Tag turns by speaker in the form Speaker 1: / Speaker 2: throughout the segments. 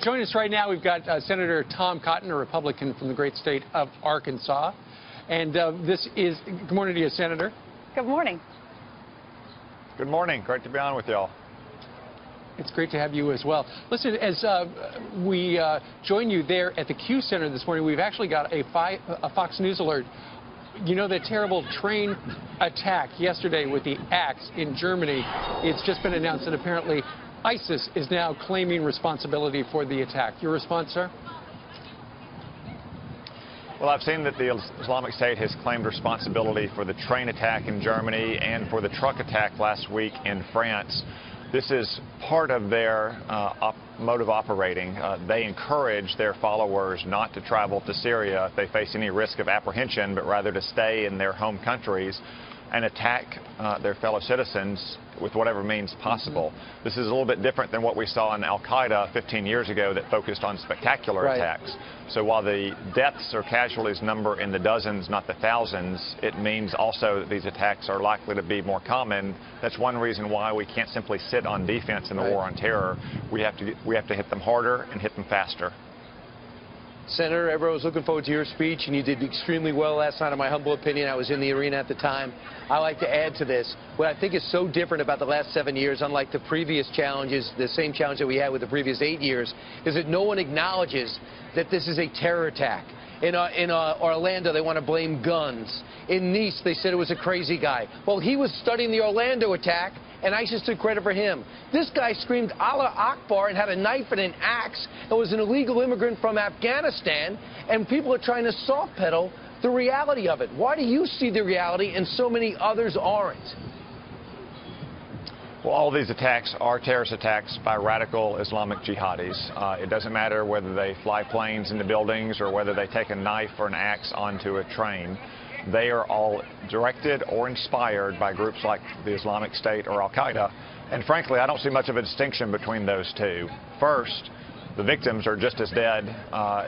Speaker 1: Joining us right now, we've got Senator Tom Cotton, a Republican from the great state of Arkansas. And good morning to you, Senator.
Speaker 2: Good morning.
Speaker 3: Good morning. Great to be on with y'all.
Speaker 1: It's great to have you as well. Listen, as we join you there at the Q Center this morning, we've actually got a Fox News alert. You know, that terrible train attack yesterday with the axe in Germany, it's just been announced that apparently ISIS is now claiming responsibility for the attack. Your response, sir?
Speaker 3: Well, I've seen that the Islamic State has claimed responsibility for the train attack in Germany and for the truck attack last week in France. This is part of their mode of operating. They encourage their followers not to travel to Syria if they face any risk of apprehension, but rather to stay in their home countries and attack their fellow citizens with whatever means possible. This is a little bit different than what we saw in Al-Qaeda 15 years ago that focused on spectacular attacks. So while the deaths or casualties number in the dozens, not the thousands, it means also that these attacks are likely to be more common. That's one reason why we can't simply sit on defense in the war on terror. We have to hit them harder and hit them faster.
Speaker 4: Senator, everyone was looking forward to your speech, and you did extremely well last night, in my humble opinion. I was in the arena at the time. I like to add to this. What I think is so different about the last 7 years, unlike the previous challenges, the same challenge that we had with the previous 8 years, is that no one acknowledges that this is a terror attack. In Orlando, they want to blame guns. In Nice, they said it was a crazy guy. Well, he was studying the Orlando attack, and ISIS took credit for him. This guy screamed Allah Akbar and had a knife and an axe and was an illegal immigrant from Afghanistan, and people are trying to soft pedal the reality of it. Why do you see the reality and so many others aren't?
Speaker 3: Well, all these attacks are terrorist attacks by radical Islamic jihadis. It doesn't matter whether they fly planes into buildings or whether they take a knife or an axe onto a train. They are all directed or inspired by groups like the Islamic State or Al-Qaeda. And frankly, I don't see much of a distinction between those two. First, the victims are just as dead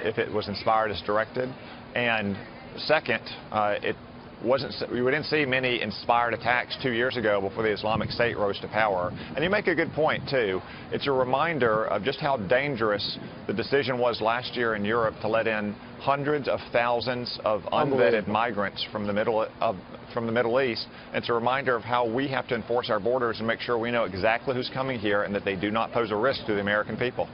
Speaker 3: if it was inspired as directed. And second, we didn't see many inspired attacks 2 years ago before the Islamic State rose to power. And you make a good point, too. It's a reminder of just how dangerous the decision was last year in Europe to let in hundreds of thousands of unvetted migrants from the Middle East. It's a reminder of how we have to enforce our borders and make sure we know exactly who's coming here and that they do not pose a risk to the American people.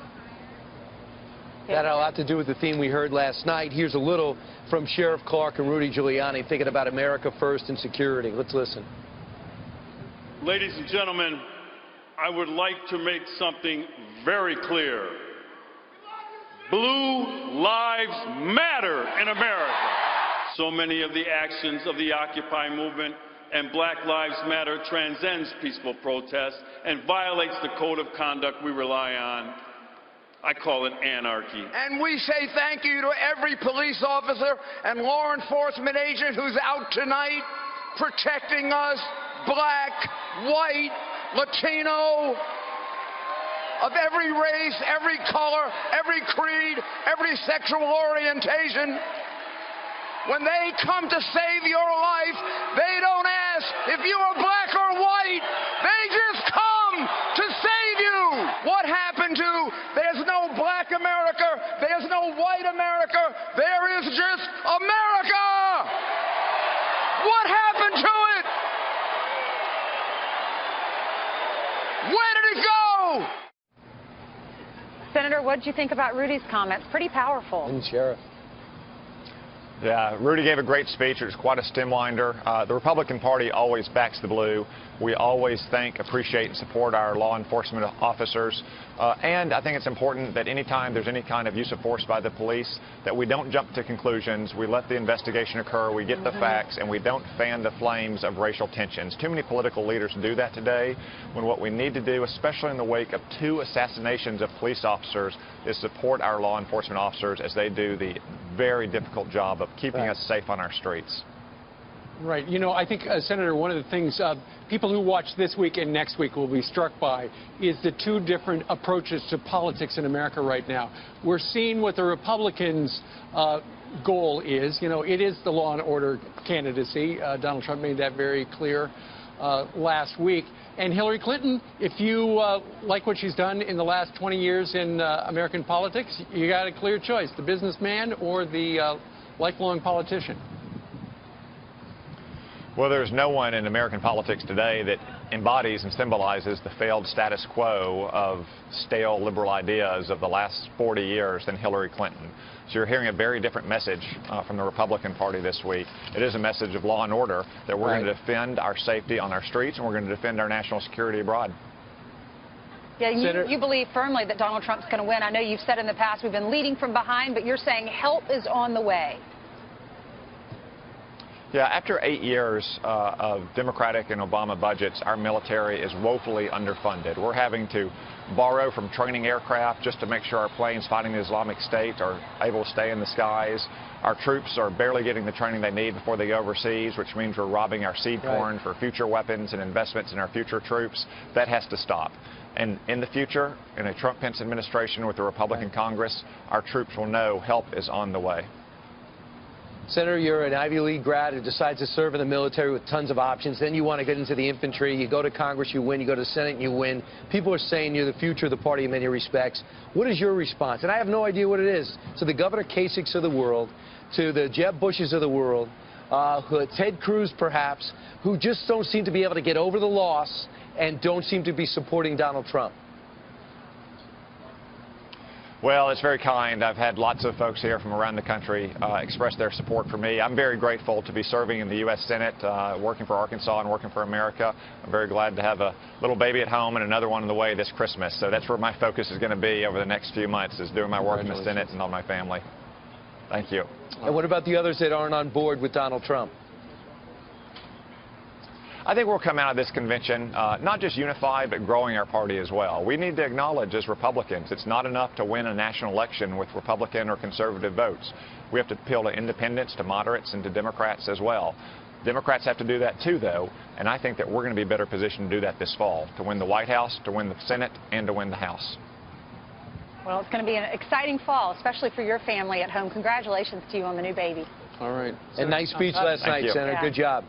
Speaker 4: That had a lot to do with the theme we heard last night. Here's a little from Sheriff Clark and Rudy Giuliani thinking about America first and security. Let's listen.
Speaker 5: Ladies and gentlemen, I would like to make something very clear. Blue lives matter in America. So many of the actions of the Occupy movement and Black Lives Matter transcends peaceful protest and violates the code of conduct we rely on. I call it anarchy.
Speaker 6: And we say thank you to every police officer and law enforcement agent who's out tonight protecting us, black, white, Latino, of every race, every color, every creed, every sexual orientation. When they come to save your life, they don't ask if you are black or white. They just come to save you. What happened to there's no black America, there's no white America, there is just America. What happened to it? Where did it go?
Speaker 2: Senator, what did you think about Rudy's comments? Pretty powerful.
Speaker 4: And Sheriff.
Speaker 3: Yeah, Rudy gave a great speech. It was quite a stem winder. The Republican Party always backs the blue. We always thank, appreciate, and support our law enforcement officers. And I think it's important that anytime there's any kind of use of force by the police, that we don't jump to conclusions. We let the investigation occur, we get the facts, and we don't fan the flames of racial tensions. Too many political leaders do that today, when what we need to do, especially in the wake of 2 assassinations of police officers, is support our law enforcement officers as they do the very difficult job of keeping us safe on our streets.
Speaker 1: Right. You know, I think, Senator, one of the things people who watch this week and next week will be struck by is the 2 different approaches to politics in America right now. We're seeing what the Republicans' goal is. You know, it is the law and order candidacy. Donald Trump made that very clear. last week. And Hillary Clinton, if you like what she's done in the last 20 years in American politics, you got a clear choice, the businessman or the lifelong politician.
Speaker 3: Well, there's no one in American politics today that embodies and symbolizes the failed status quo of stale liberal ideas of the last 40 years than Hillary Clinton. So you're hearing a very different message from the Republican Party this week. It is a message of law and order, that we're going to defend our safety on our streets and we're going to defend our national security abroad.
Speaker 2: Yeah, you believe firmly that Donald Trump's going to win. I know you've said in the past we've been leading from behind, but you're saying help is on the way.
Speaker 3: Yeah, after 8 years of Democratic and Obama budgets, our military is woefully underfunded. We're having to borrow from training aircraft just to make sure our planes fighting the Islamic State are able to stay in the skies. Our troops are barely getting the training they need before they go overseas, which means we're robbing our seed corn for future weapons and investments in our future troops. That has to stop. And in the future, in a Trump-Pence administration with a Republican Congress, our troops will know help is on the way.
Speaker 4: Senator, you're an Ivy League grad who decides to serve in the military with tons of options. Then you want to get into the infantry. You go to Congress, you win. You go to the Senate, you win. People are saying you're the future of the party in many respects. What is your response? And I have no idea what it is. To the Governor Kasichs of the world, to the Jeb Bushes of the world, Ted Cruz perhaps, who just don't seem to be able to get over the loss and don't seem to be supporting Donald Trump.
Speaker 3: Well, it's very kind. I've had lots of folks here from around the country express their support for me. I'm very grateful to be serving in the U.S. Senate, working for Arkansas and working for America. I'm very glad to have a little baby at home and another one on the way this Christmas. So that's where my focus is going to be over the next few months, is doing my work in the Senate and on my family. Thank you.
Speaker 4: And what about the others that aren't on board with Donald Trump?
Speaker 3: I think we'll come out of this convention not just unified, but growing our party as well. We need to acknowledge as Republicans, it's not enough to win a national election with Republican or conservative votes. We have to appeal to independents, to moderates, and to Democrats as well. Democrats have to do that too, though, and I think that we're going to be better positioned to do that this fall, to win the White House, to win the Senate, and to win the House.
Speaker 2: Well, it's going to be an exciting fall, especially for your family at home. Congratulations to you on the new baby.
Speaker 1: All right.
Speaker 4: And nice speech last night, Senator. Good job.